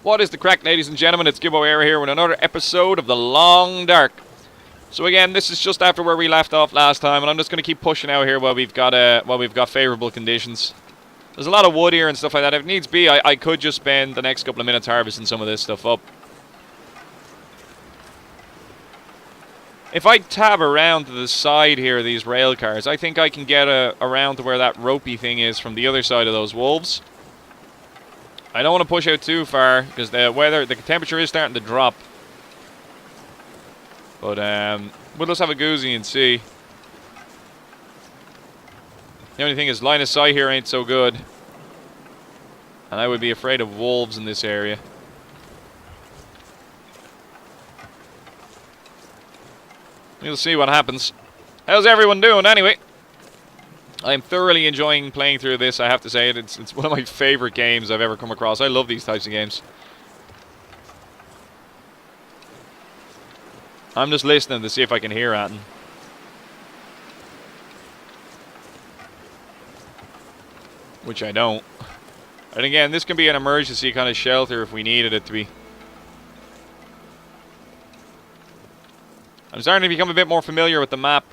What is the crack, ladies and gentlemen? It's Gibboeire here with another episode of The Long Dark. So again, this is just after where we left off last time, and I'm just going to keep pushing out here while we've got favourable conditions. There's a lot of wood here and stuff like that. If it needs be, I could just spend the next couple of minutes harvesting some of this stuff up. If I tab around to the side here of these rail cars, I think I can get around to where that ropey thing is from the other side of those wolves. I don't want to push out too far because the temperature is starting to drop. But we'll just have a goozy and see. The only thing is line of sight here ain't so good. And I would be afraid of wolves in this area. We'll see what happens. How's everyone doing anyway? I'm thoroughly enjoying playing through this, I have to say. It's one of my favourite games I've ever come across. I love these types of games. I'm just listening to see if I can hear anything. Which I don't. And again, this can be an emergency kind of shelter if we needed it to be. I'm starting to become a bit more familiar with the map.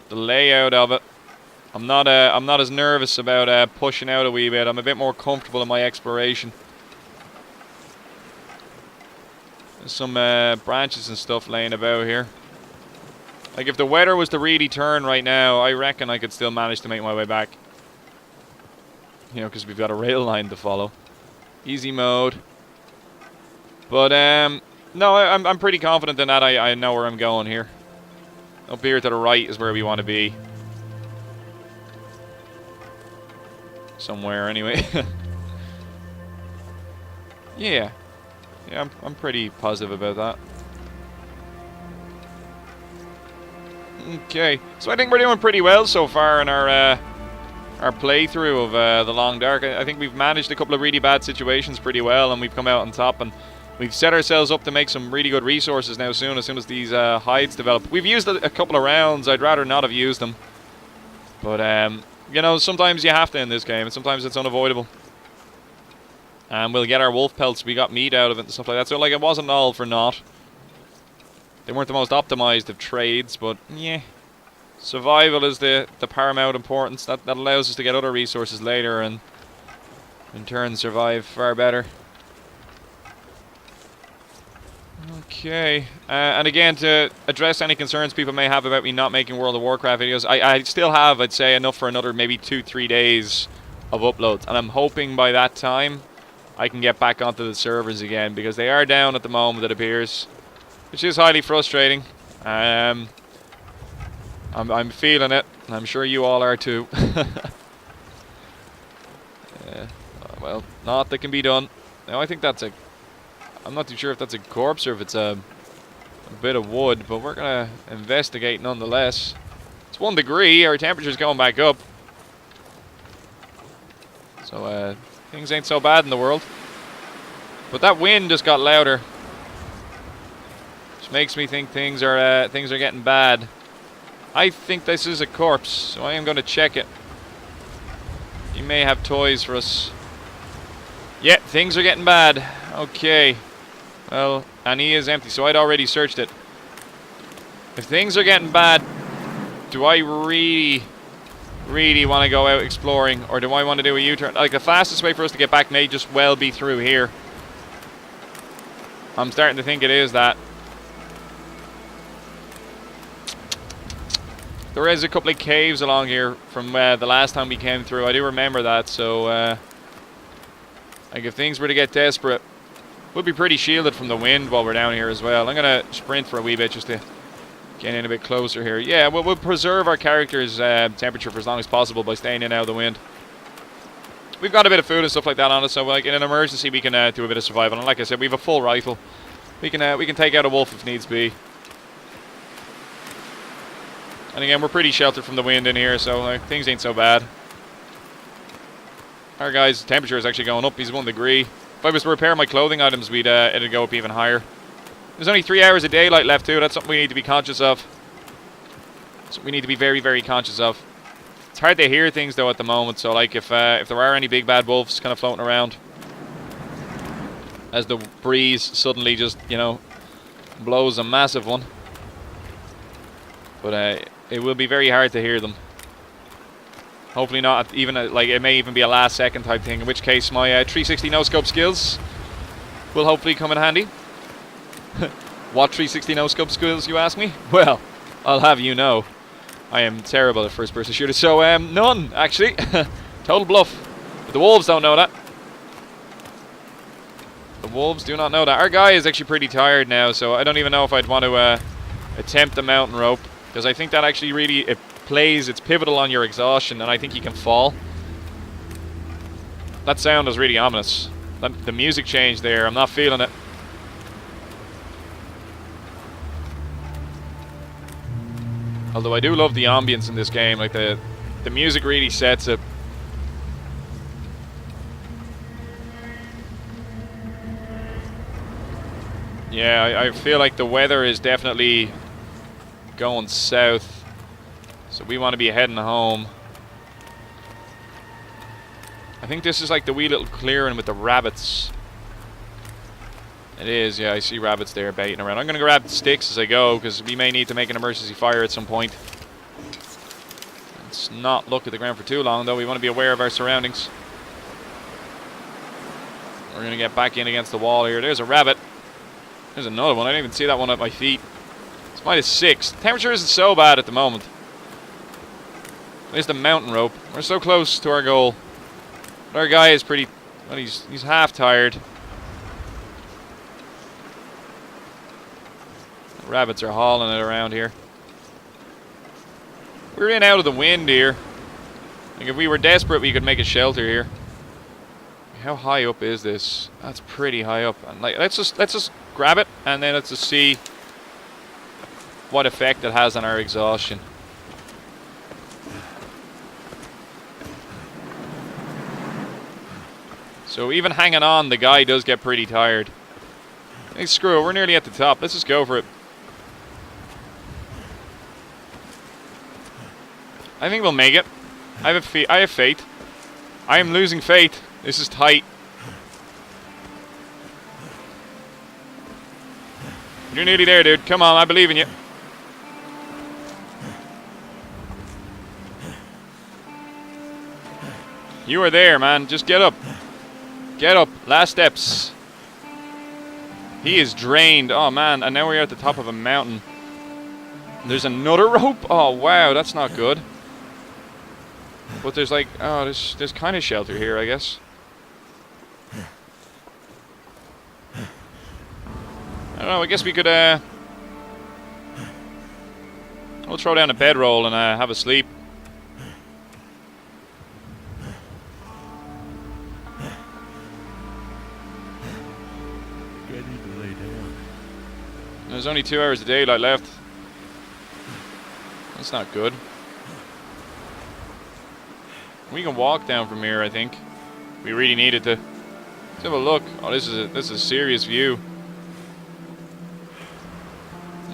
The layout of it. I'm not as nervous about pushing out a wee bit. I'm a bit more comfortable in my exploration. There's some branches and stuff laying about here. Like if the weather was to really turn right now, I reckon I could still manage to make my way back. You know, because we've got a rail line to follow. Easy mode. But no, I'm pretty confident in that. I know where I'm going here. Up here to the right is where we want to be. Somewhere, anyway. Yeah, I'm pretty positive about that. Okay, so I think we're doing pretty well so far in our playthrough of The Long Dark. I think we've managed a couple of really bad situations pretty well, and we've come out on top, and we've set ourselves up to make some really good resources now soon, as soon as these hides develop. We've used a couple of rounds. I'd rather not have used them. But, you know, sometimes you have to in this game, and sometimes it's unavoidable. And we'll get our wolf pelts. We got meat out of it and stuff like that. So, like, it wasn't all for naught. They weren't the most optimized of trades, but, yeah. Survival is the paramount importance. That allows us to get other resources later and, in turn, survive far better. Okay, and again, to address any concerns people may have about me not making World of Warcraft videos, I still have, I'd say, enough for another maybe 2-3 days of uploads, and I'm hoping by that time I can get back onto the servers again, because they are down at the moment, it appears, which is highly frustrating. I'm feeling it, and I'm sure you all are too. Well, naught that can be done. Now, I think that's I'm not too sure if that's a corpse or if it's a bit of wood, but we're going to investigate nonetheless. It's 1 degree, our temperature's going back up. So, things ain't so bad in the world. But that wind just got louder. Which makes me think things are getting bad. I think this is a corpse, so I am going to check it. He may have toys for us. Yeah, things are getting bad. Okay. Well, and he is empty, so I'd already searched it. If things are getting bad, do I really want to go out exploring, or do I want to do a U-turn? Like, the fastest way for us to get back may just well be through here. I'm starting to think it is that. There is a couple of caves along here from the last time we came through. I do remember that, so like if things were to get desperate, we'll be pretty shielded from the wind while we're down here as well. I'm going to sprint for a wee bit just to get in a bit closer here. Yeah, we'll preserve our character's temperature for as long as possible by staying in out of the wind. We've got a bit of food and stuff like that on us, so like in an emergency we can do a bit of survival. And like I said, we have a full rifle. We can take out a wolf if needs be. And again, we're pretty sheltered from the wind in here, so like, things ain't so bad. Our guy's temperature is actually going up. He's 1 degree. If I was to repair my clothing items, it'd go up even higher. There's only 3 hours of daylight left too. That's something we need to be conscious of. Something we need to be very, very conscious of. It's hard to hear things though at the moment. So like if there are any big bad wolves kind of floating around, as the breeze suddenly just, you know, blows a massive one. But it will be very hard to hear them. Hopefully not even, like, it may even be a last second type thing, in which case my 360 no-scope skills will hopefully come in handy. What 360 no-scope skills, you ask me? Well, I'll have you know, I am terrible at first-person shooters, so none, actually. Total bluff. But the Wolves don't know that. The Wolves do not know that. Our guy is actually pretty tired now, so I don't even know if I'd want to attempt the mountain rope, because I think that actually really, it's pivotal on your exhaustion, and I think you can fall. That sound is really ominous. The music change there, I'm not feeling it. Although I do love the ambience in this game, like the music really sets it. Yeah, I feel like the weather is definitely going south, so we want to be heading home. I think this is like the wee little clearing with the rabbits. It is, yeah, I see rabbits there baiting around. I'm going to grab sticks as I go, because we may need to make an emergency fire at some point. Let's not look at the ground for too long, though. We want to be aware of our surroundings. We're going to get back in against the wall here. There's a rabbit. There's another one. I didn't even see that one at my feet. It's -6. Temperature isn't so bad at the moment. There's the mountain rope. We're so close to our goal. But our guy is pretty... well, he's half tired. The rabbits are hauling it around here. We're in out of the wind here. Like if we were desperate, we could make a shelter here. How high up is this? That's pretty high up. And like, let's just grab it, and then let's just see what effect it has on our exhaustion. So even hanging on, the guy does get pretty tired. Hey, screw it, we're nearly at the top. Let's just go for it. I think we'll make it. I have faith. I am losing faith. This is tight. You're nearly there, dude. Come on, I believe in you. You are there, man. Just get up. Get up. Last steps. He is drained. Oh, man. And now we're at the top of a mountain. There's another rope? Oh, wow. That's not good. But there's like... oh, there's kind of shelter here, I guess. I don't know. I guess we could... we'll throw down a bedroll and have a sleep. There's only 2 hours of daylight left. That's not good. We can walk down from here, I think. We really needed to. Let's have a look. Oh, this is a serious view.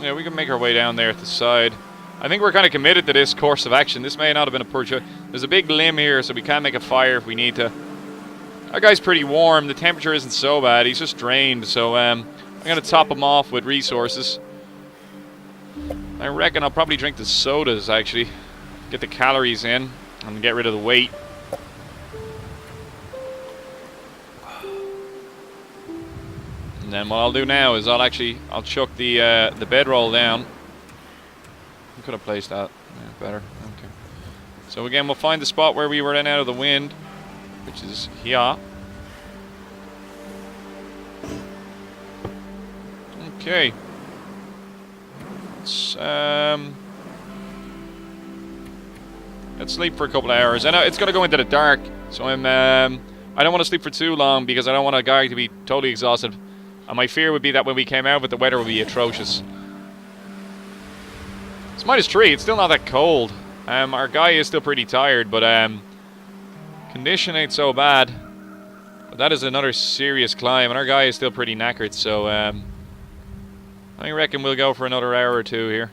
Yeah, we can make our way down there at the side. I think we're kind of committed to this course of action. This may not have been a poor choice. There's a big limb here, so we can make a fire if we need to. Our guy's pretty warm. The temperature isn't so bad. He's just drained, so I'm going to top him off with resources. I reckon I'll probably drink the sodas, actually. Get the calories in and get rid of the weight. And then what I'll do now is I'll chuck the bedroll down. I could have placed that. Yeah, better. Okay. So again, we'll find the spot where we were in out of the wind, which is here. Okay. Let's sleep for a couple of hours. I know it's gonna go into the dark, so I don't want to sleep for too long because I don't want a guy to be totally exhausted. And my fear would be that when we came out, the weather would be atrocious. It's -3. It's still not that cold. Our guy is still pretty tired, but condition ain't so bad. But that is another serious climb, and our guy is still pretty knackered. So I reckon we'll go for another hour or two here.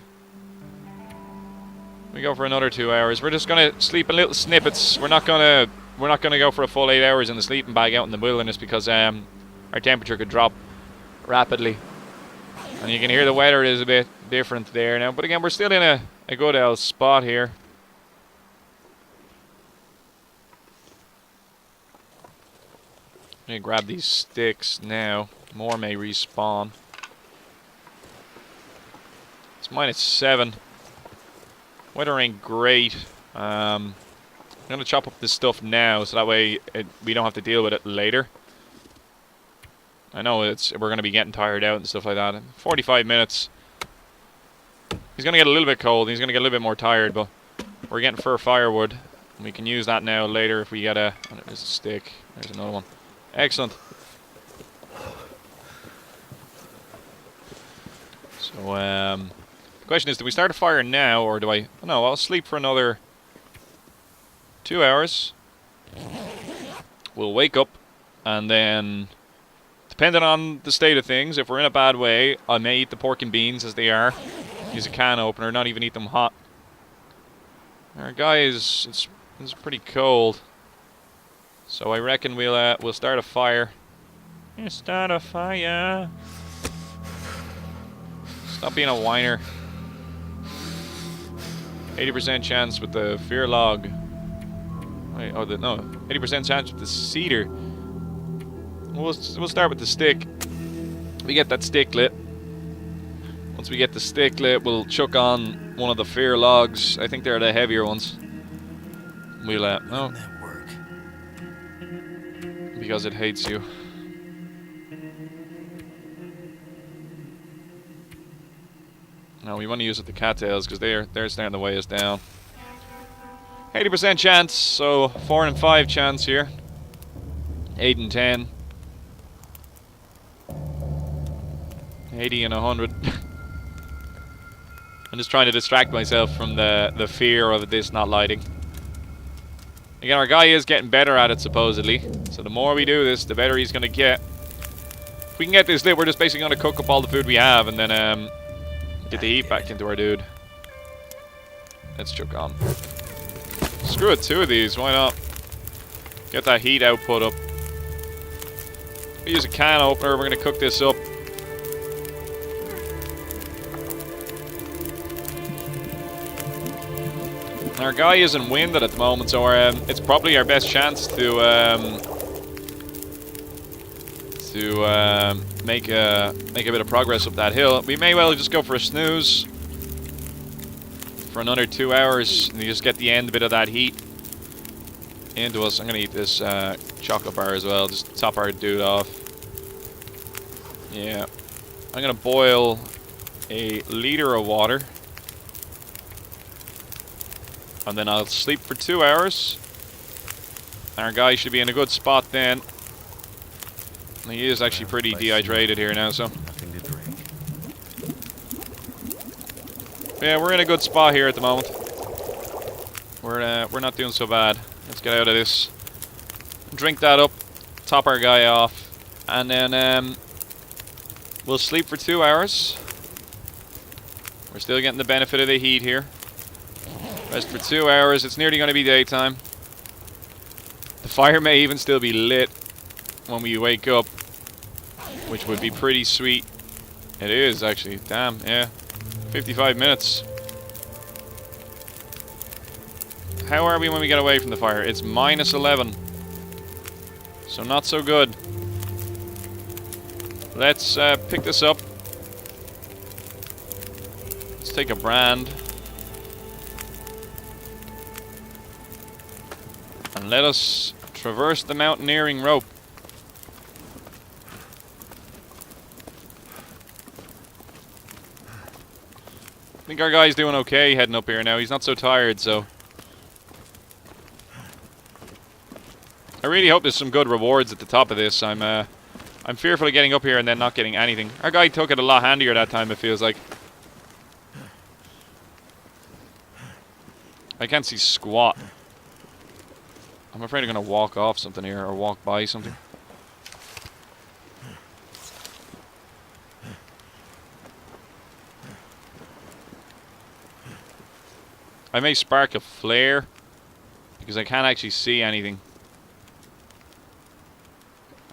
We go for another 2 hours. We're just gonna sleep in little snippets. We're not gonna go for a full 8 hours in the sleeping bag out in the wilderness because our temperature could drop rapidly. And you can hear the weather is a bit different there now. But again, we're still in a good spot here. I'm going to grab these sticks now. More may respawn. It's -7. Weather ain't great. I'm going to chop up this stuff now so that way we don't have to deal with it later. I know we're going to be getting tired out and stuff like that. 45 minutes. He's going to get a little bit cold. He's going to get a little bit more tired, but we're getting fur firewood. And we can use that now later if we get a... Oh, there's a stick. There's another one. Excellent. So, the question is, do we start a fire now, or do I... Oh, no, I'll sleep for another 2 hours. We'll wake up, and then, depending on the state of things, if we're in a bad way, I may eat the pork and beans as they are. Use a can opener, not even eat them hot. Our guy is pretty cold. So I reckon we'll start a fire. Yeah, start a fire. Stop being a whiner. 80% chance with the fear log. Wait, oh no, 80% chance with the cedar. We'll start with the stick. We get that stick lit. Once we get the stick lit, we'll chuck on one of the fear logs. I think they're the heavier ones. We'll no. Because it hates you. No, we want to use it the cattails because they're starting to weigh us down. 80% chance, so 4 and 5 chance here. 8 and 10. 80 and 100. I'm just trying to distract myself from the fear of this not lighting. Again, our guy is getting better at it, supposedly. So the more we do this, the better he's going to get. If we can get this lit, we're just basically going to cook up all the food we have and then get the heat back into our dude. Let's chuck on. Screw it, 2 of these, why not? Get that heat output up. We use a can opener, we're going to cook this up. Our guy isn't winded at the moment, so it's probably our best chance to make a bit of progress up that hill. We may well just go for a snooze for another 2 hours and you just get the end bit of that heat into us. I'm gonna eat this chocolate bar as well, just top our dude off. Yeah, I'm gonna boil a liter of water. And then I'll sleep for 2 hours. Our guy should be in a good spot then. He is actually pretty dehydrated here now, so. Yeah, we're in a good spot here at the moment. We're not doing so bad. Let's get out of this. Drink that up. Top our guy off. And then we'll sleep for 2 hours. We're still getting the benefit of the heat here. Rest for 2 hours. It's nearly going to be daytime. The fire may even still be lit when we wake up, which would be pretty sweet. It is actually. Damn, yeah. 55 minutes. How are we when we get away from the fire? It's -11. So not so good. Let's pick this up. Let's take a brand. And let us traverse the mountaineering rope. I think our guy's doing okay heading up here now. He's not so tired, so. I really hope there's some good rewards at the top of this. I'm fearful of getting up here and then not getting anything. Our guy took it a lot handier that time, it feels like. I can't see squat. I'm afraid I'm going to walk off something here, or walk by something. I may spark a flare, because I can't actually see anything.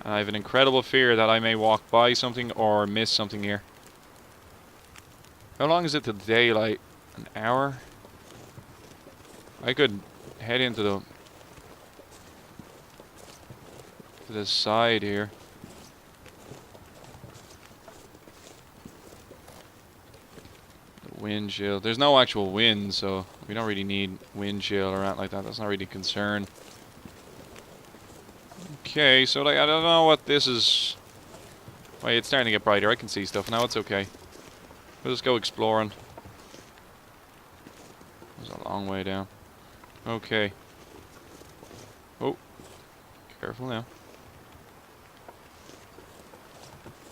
And I have an incredible fear that I may walk by something or miss something here. How long is it till daylight? An hour? I could head into the to this side here. The wind chill. There's no actual wind, so we don't really need wind chill or anything like that. That's not really a concern. Okay, so like I don't know what this is. Wait, it's starting to get brighter. I can see stuff now. It's okay. We'll just go exploring. There's a long way down. Okay. Oh, careful now.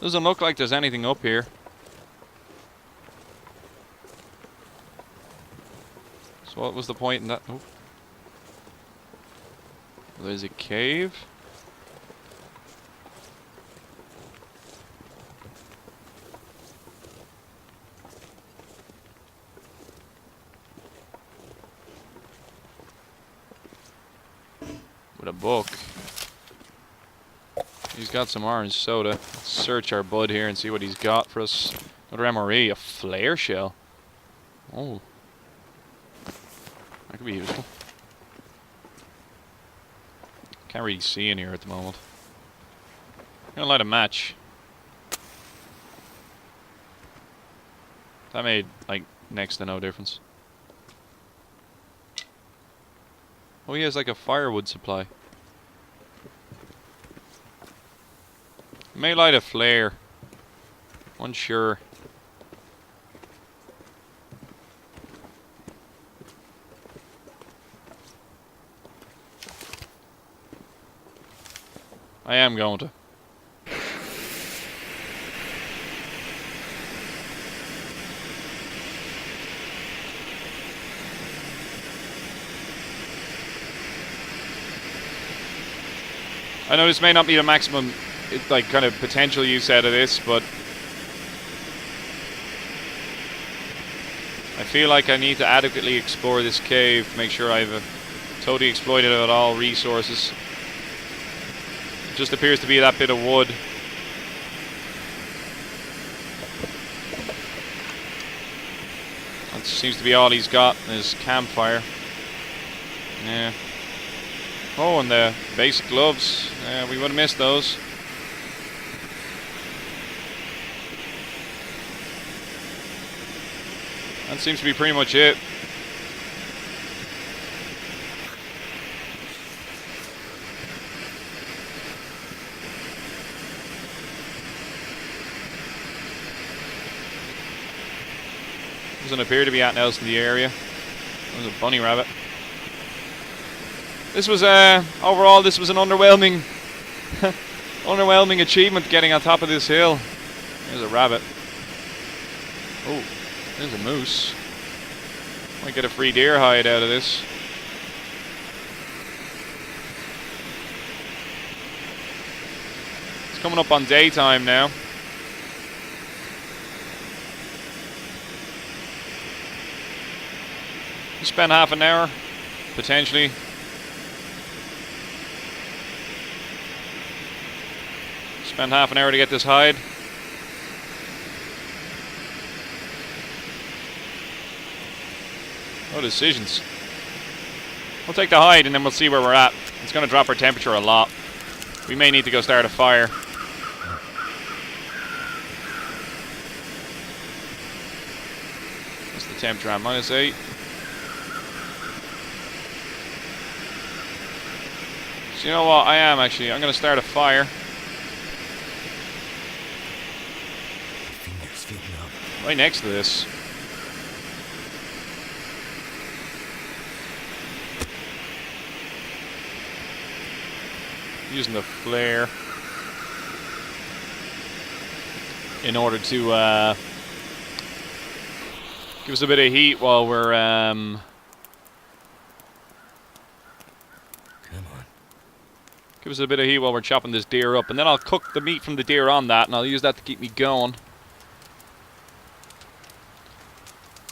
Doesn't look like there's anything up here. So what was the point in that? Oh. There's a cave. With a book. He's got some orange soda. Let's search our bud here and see what he's got for us. Another MRE, a flare shell. Oh. That could be useful. Can't really see in here at the moment. I'm gonna light a match. That made, like, next to no difference. Oh, he has like a firewood supply. May light a flare. Unsure. I am going to. I know this may not be the maximum, like, kind of potential use out of this, but I feel like I need to adequately explore this cave, make sure I've totally exploited out all resources. It just appears to be that bit of wood. That seems to be all he's got in his campfire. Yeah. Oh, and the basic gloves. We would have missed those. That seems to be pretty much it. Doesn't appear to be anything else in the area. There's a bunny rabbit. This was overall this was an underwhelming underwhelming achievement getting on top of this hill. There's a rabbit. Oh, there's a moose. Might get a free deer hide out of this. It's coming up on daytime now. We spend half an hour, potentially. Spend half an hour to get this hide. No decisions. We'll take the hide and then we'll see where we're at. It's going to drop our temperature a lot. We may need to go start a fire. What's the temperature at? -8. So you know what? I'm going to start a fire. Right next to this. Using the flare in order to give us a bit of heat while we're Come on. give us a bit of heat while we're chopping this deer up, and then I'll cook the meat from the deer on that, and I'll use that to keep me going.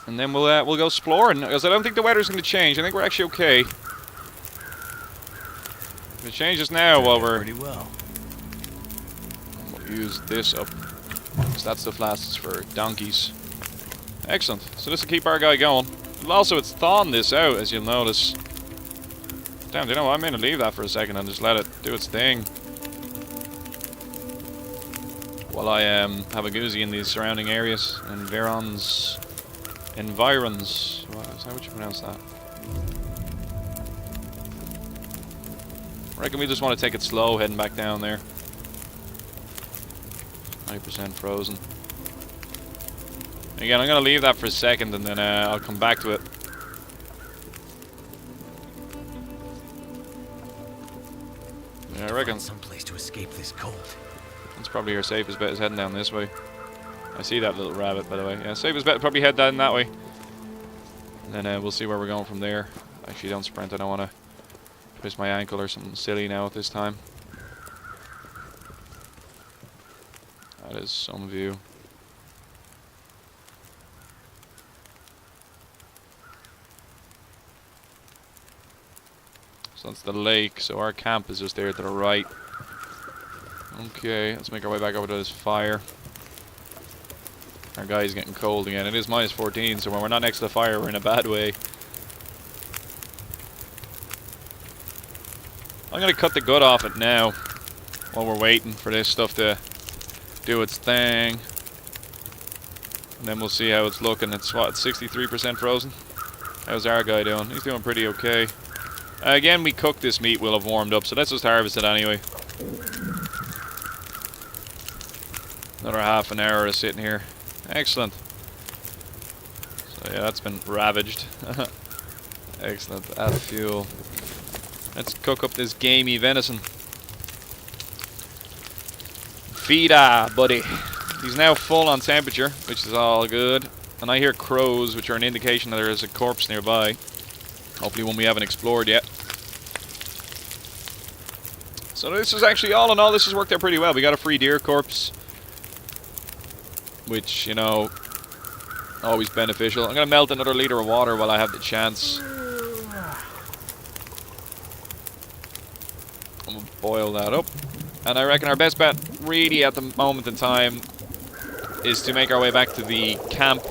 And then we'll go exploring, because I don't think the weather's going to change. I think we're actually okay. If it changes now while we're pretty well. use this up. Because that stuff lasts for donkeys. Excellent. So this will keep our guy going. Also, it's thawing this out, as you'll notice. Damn, do you know what? I'm going to leave that for a second and just let it do its thing. While I have a goozy in these surrounding areas. Environs. How would you pronounce that? I reckon we just want to take it slow heading back down there. 90% frozen. Again, I'm going to leave that for a second and then I'll come back to it. Yeah, I reckon Some place to escape this cold. that's probably our safest bet is heading down this way. I see that little rabbit, by the way. Yeah, safest bet probably head down that way. And then we'll see where we're going from there. Actually, don't sprint. I don't want to twist my ankle or something silly now at this time. That is some view. So that's the lake. So our camp is just there to the right. Okay, let's make our way back over to this fire. Our guy's getting cold again. It is minus 14, so when we're not next to the fire, we're in a bad way. I'm going to cut the gut off it now, while we're waiting for this stuff to do its thing. And then we'll see how it's looking. It's what, 63% frozen? How's our guy doing? He's doing pretty okay. Again, we cooked this meat, we'll have warmed up, so let's just harvest it anyway. Another half an hour of sitting here. Excellent. So yeah, that's been ravaged. Excellent. Add fuel. Let's cook up this gamey venison. Feeda, buddy. He's now full on temperature, which is all good. And I hear crows, which are an indication that there is a corpse nearby. Hopefully one we haven't explored yet. So this is actually, all in all, this has worked out pretty well. We got a free deer corpse. Which, you know, always beneficial. I'm going to melt another liter of water while I have the chance. I'm going to boil that up. And I reckon our best bet, really, at the moment in time, is to make our way back to the camp.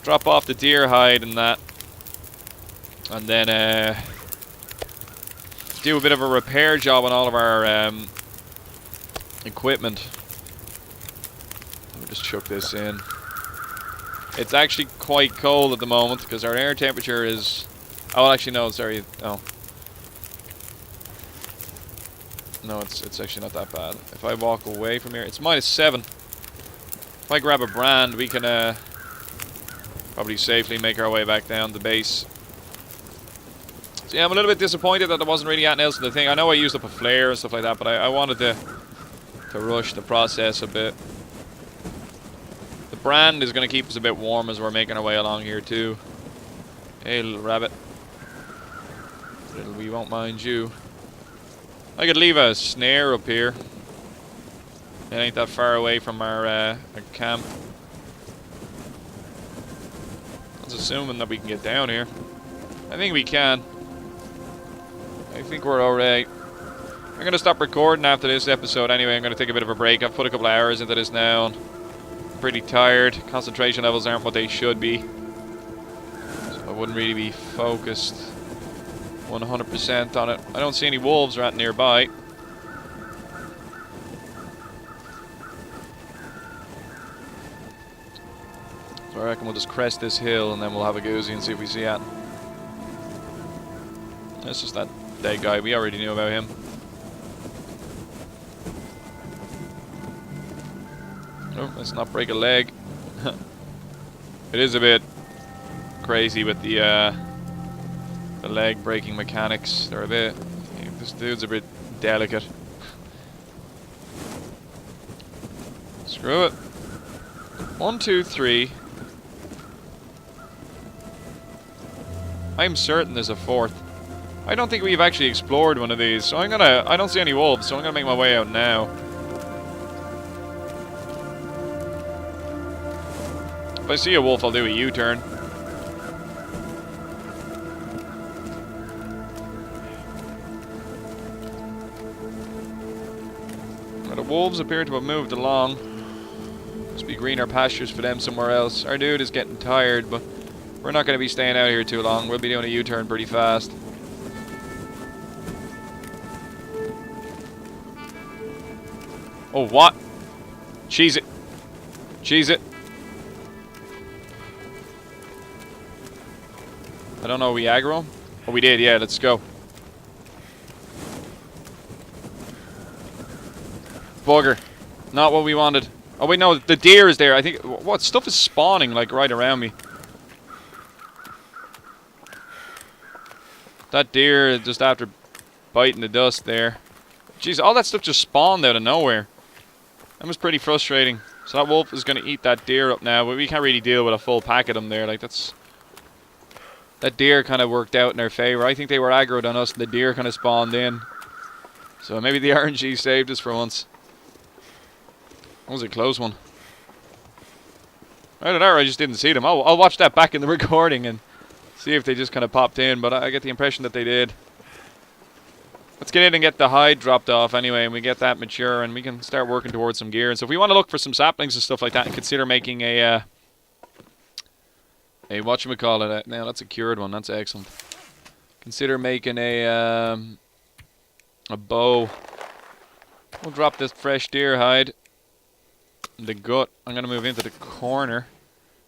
Drop off the deer hide and that. And then do a bit of a repair job on all of our equipment. Just chuck this in. It's actually quite cold at the moment because our air temperature is... Oh, actually no, sorry. Oh. No, it's actually not that bad. If I walk away from here, it's minus 7. If I grab a brand, we can probably safely make our way back down the base. So yeah, I'm a little bit disappointed that there wasn't really anything else in the thing. I know I used up a flare and stuff like that, but I wanted to rush the process a bit. The brand is going to keep us a bit warm as we're making our way along here too. Hey, little rabbit. We won't mind you. I could leave a snare up here. It ain't that far away from our camp. That's assuming that we can get down here. I think we can. I think we're alright. I'm going to stop recording after this episode anyway. I'm going to take a bit of a break. I've put a couple of hours into this now. And I'm pretty tired. Concentration levels aren't what they should be. So I wouldn't really be focused 100% on it. I don't see any wolves right nearby. So I reckon we'll just crest this hill and then we'll have a goozy and see if we see it. That's just that dead guy. We already knew about him. Oh, let's not break a leg. It is a bit crazy with the leg breaking mechanics. They're a bit... This dude's a bit delicate. Screw it. 1, 2, 3. I'm certain there's a fourth. I don't think we've actually explored one of these, so I don't see any wolves, so I'm gonna make my way out now. If I see a wolf, I'll do a U-turn. Now, the wolves appear to have moved along. Must be greener pastures for them somewhere else. Our dude is getting tired, but we're not going to be staying out here too long. We'll be doing a U-turn pretty fast. Oh, what? Cheese it. Cheese it. I don't know, we aggro him? Oh, we did, yeah, let's go. Bugger. Not what we wanted. Oh, wait, no, the deer is there. I think, what, stuff is spawning, like, right around me. That deer, just after biting the dust there. Jeez, all that stuff just spawned out of nowhere. That was pretty frustrating. So that wolf is going to eat that deer up now, but we can't really deal with a full pack of them there. Like, that's... That deer kind of worked out in their favour. I think they were aggroed on us, and the deer kind of spawned in. So maybe the RNG saved us for once. That was a close one. Either that or I just didn't see them. I'll watch that back in the recording and see if they just kind of popped in, but I get the impression that they did. Let's get in and get the hide dropped off anyway, and we get that mature, and we can start working towards some gear. And so if we want to look for some saplings and stuff like that, and consider making a whatchamacallit, now that's a cured one, that's excellent. Consider making a bow. We'll drop this fresh deer hide. The gut, I'm going to move into the corner,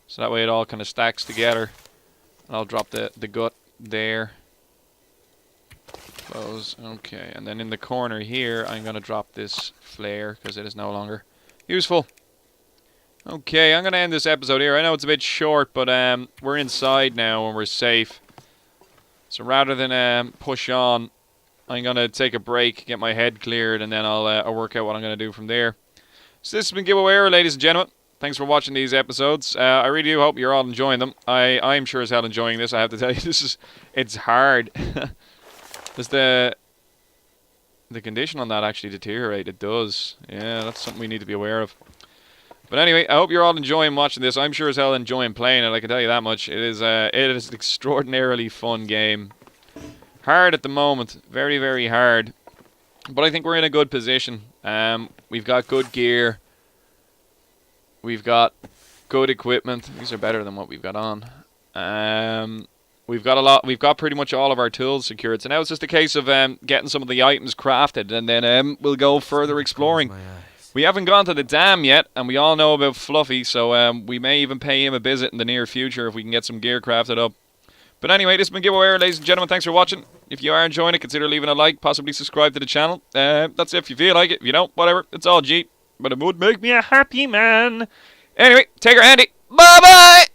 so that way it all kind of stacks together. And I'll drop the gut there. Close, okay, and then in the corner here, I'm going to drop this flare, because it is no longer useful. Okay, I'm going to end this episode here. I know it's a bit short, but we're inside now and we're safe. So rather than push on, I'm going to take a break, get my head cleared, and then I'll work out what I'm going to do from there. So this has been Gibboeire, ladies and gentlemen. Thanks for watching these episodes. I really do hope you're all enjoying them. I'm sure as hell enjoying this, I have to tell you. It's hard. Does the condition on that actually deteriorate? It does. Yeah, that's something we need to be aware of. But anyway, I hope you're all enjoying watching this. I'm sure as hell enjoying playing it, I can tell you that much. It is an extraordinarily fun game. Hard at the moment. Very, very hard. But I think we're in a good position. We've got good gear. We've got good equipment. These are better than what we've got on. We've got pretty much all of our tools secured. So now it's just a case of getting some of the items crafted, and then we'll go further exploring. We haven't gone to the dam yet, and we all know about Fluffy, so we may even pay him a visit in the near future if we can get some gear crafted up. But anyway, this has been Gibboeire, ladies and gentlemen. Thanks for watching. If you are enjoying it, consider leaving a like, possibly subscribe to the channel. That's if you feel like it. If you don't, whatever. It's all G. But it would make me a happy man. Anyway, take her handy. Bye-bye!